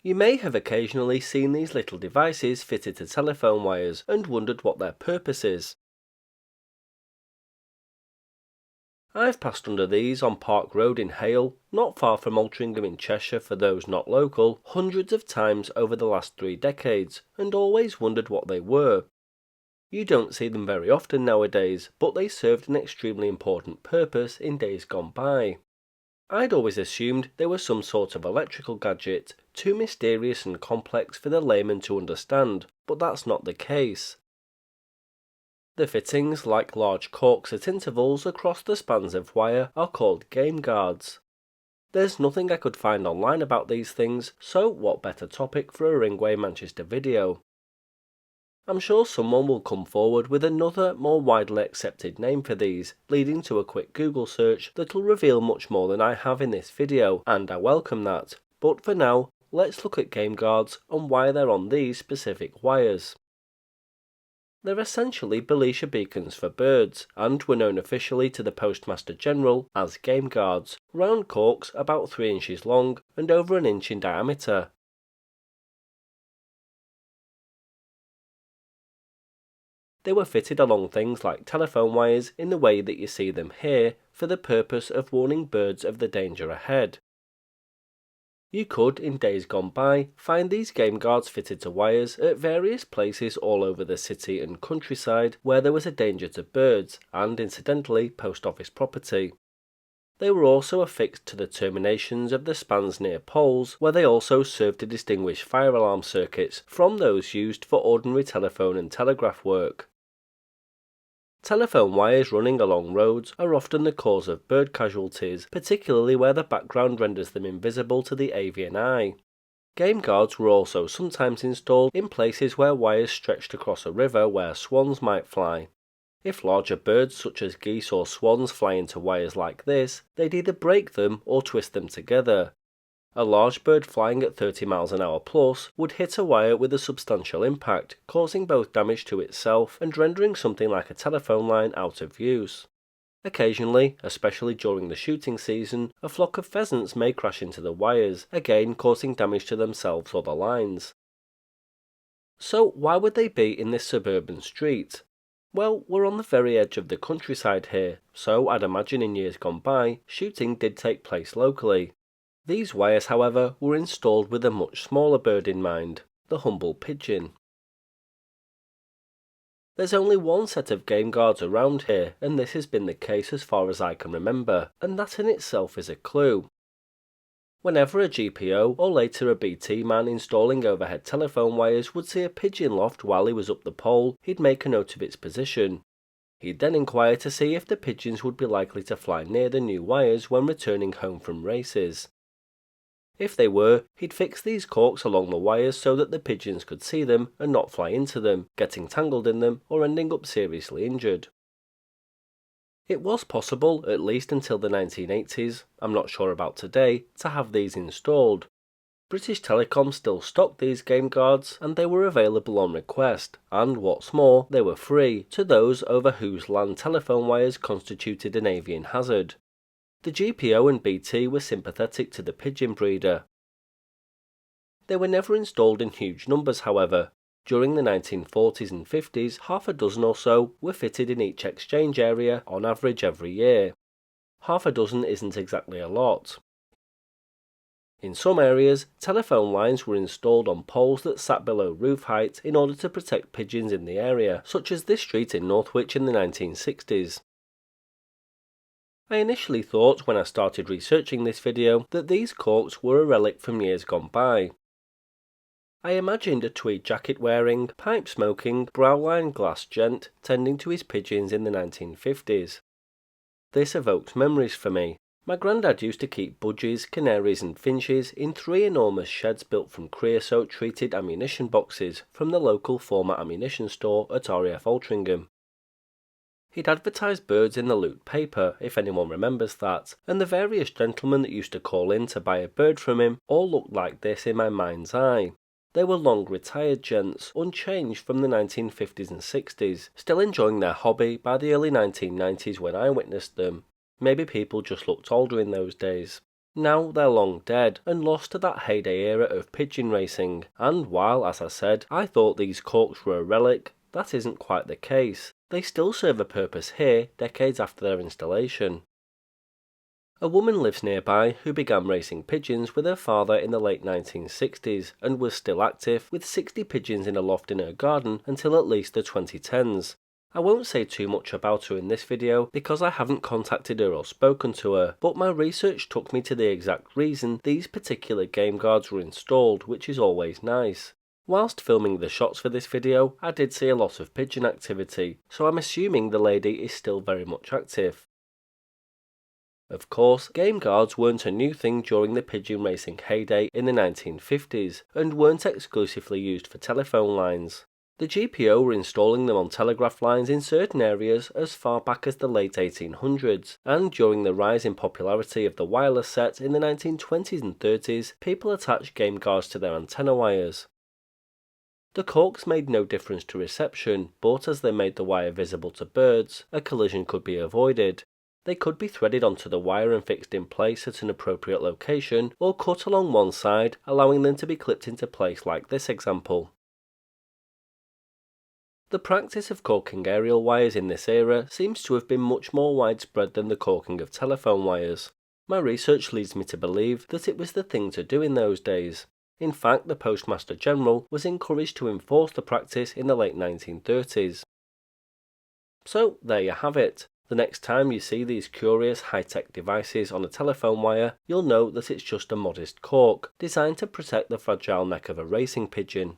You may have occasionally seen these little devices fitted to telephone wires and wondered what their purpose is. I've passed under these on Park Road in Hale, not far from Altrincham in Cheshire for those not local, hundreds of times over the last 3 decades, and always wondered what they were. You don't see them very often nowadays, but they served an extremely important purpose in days gone by. I'd always assumed they were some sort of electrical gadget, too mysterious and complex for the layman to understand, but that's not the case. The fittings, like large corks at intervals across the spans of wire, are called game guards. There's nothing I could find online about these things, so what better topic for a Ringway Manchester video? I'm sure someone will come forward with another, more widely accepted name for these, leading to a quick Google search that'll reveal much more than I have in this video, and I welcome that. But for now, let's look at game guards and why they're on these specific wires. They're essentially Belisha beacons for birds, and were known officially to the Postmaster-General as game guards, round corks about 3 inches long and over an inch in diameter. They were fitted along things like telephone wires in the way that you see them here, for the purpose of warning birds of the danger ahead. You could, in days gone by, find these game guards fitted to wires at various places all over the city and countryside where there was a danger to birds, and incidentally post office property. They were also affixed to the terminations of the spans near poles, where they also served to distinguish fire alarm circuits from those used for ordinary telephone and telegraph work. Telephone wires running along roads are often the cause of bird casualties, particularly where the background renders them invisible to the avian eye. Game guards were also sometimes installed in places where wires stretched across a river where swans might fly. If larger birds such as geese or swans fly into wires like this, they'd either break them or twist them together. A large bird flying at 30 miles an hour plus would hit a wire with a substantial impact, causing both damage to itself and rendering something like a telephone line out of use. Occasionally, especially during the shooting season, a flock of pheasants may crash into the wires, again causing damage to themselves or the lines. So why would they be in this suburban street? Well, we're on the very edge of the countryside here, so I'd imagine in years gone by, shooting did take place locally. These wires, however, were installed with a much smaller bird in mind, the humble pigeon. There's only one set of game guards around here, and this has been the case as far as I can remember, and that in itself is a clue. Whenever a GPO or later a BT man installing overhead telephone wires would see a pigeon loft while he was up the pole, he'd make a note of its position. He'd then inquire to see if the pigeons would be likely to fly near the new wires when returning home from races. If they were, he'd fix these corks along the wires so that the pigeons could see them and not fly into them, getting tangled in them or ending up seriously injured. It was possible, at least until the 1980s, I'm not sure about today, to have these installed. British Telecom still stocked these game guards, and they were available on request, and what's more, they were free to those over whose land telephone wires constituted an avian hazard. The GPO and BT were sympathetic to the pigeon breeder. They were never installed in huge numbers, however. During the 1940s and 50s, half a dozen or so were fitted in each exchange area on average every year. Half a dozen isn't exactly a lot. In some areas, telephone lines were installed on poles that sat below roof height in order to protect pigeons in the area, such as this street in Northwich in the 1960s. I initially thought when I started researching this video that these corks were a relic from years gone by. I imagined a tweed jacket wearing, pipe smoking, brow-lined glass gent tending to his pigeons in the 1950s. This evokes memories for me. My granddad used to keep budgies, canaries and finches in 3 enormous sheds built from creosote-treated ammunition boxes from the local former ammunition store at RAF Altrincham. He'd advertise birds in the loot paper, if anyone remembers that, and the various gentlemen that used to call in to buy a bird from him all looked like this in my mind's eye. They were long retired gents, unchanged from the 1950s and 60s, still enjoying their hobby by the early 1990s when I witnessed them. Maybe people just looked older in those days. Now they're long dead and lost to that heyday era of pigeon racing, and while, as I said, I thought these corks were a relic, that isn't quite the case. They still serve a purpose here, decades after their installation. A woman lives nearby who began racing pigeons with her father in the late 1960s and was still active, with 60 pigeons in a loft in her garden until at least the 2010s. I won't say too much about her in this video because I haven't contacted her or spoken to her, but my research took me to the exact reason these particular game guards were installed, which is always nice. Whilst filming the shots for this video, I did see a lot of pigeon activity, so I'm assuming the lady is still very much active. Of course, game guards weren't a new thing during the pigeon racing heyday in the 1950s, and weren't exclusively used for telephone lines. The GPO were installing them on telegraph lines in certain areas as far back as the late 1800s, and during the rise in popularity of the wireless set in the 1920s and 30s, people attached game guards to their antenna wires. The corks made no difference to reception, but as they made the wire visible to birds, a collision could be avoided. They could be threaded onto the wire and fixed in place at an appropriate location, or cut along one side, allowing them to be clipped into place like this example. The practice of corking aerial wires in this era seems to have been much more widespread than the corking of telephone wires. My research leads me to believe that it was the thing to do in those days. In fact, the Postmaster-General was encouraged to enforce the practice in the late 1930s. So, there you have it. The next time you see these curious high-tech devices on a telephone wire, you'll know that it's just a modest cork, designed to protect the fragile neck of a racing pigeon.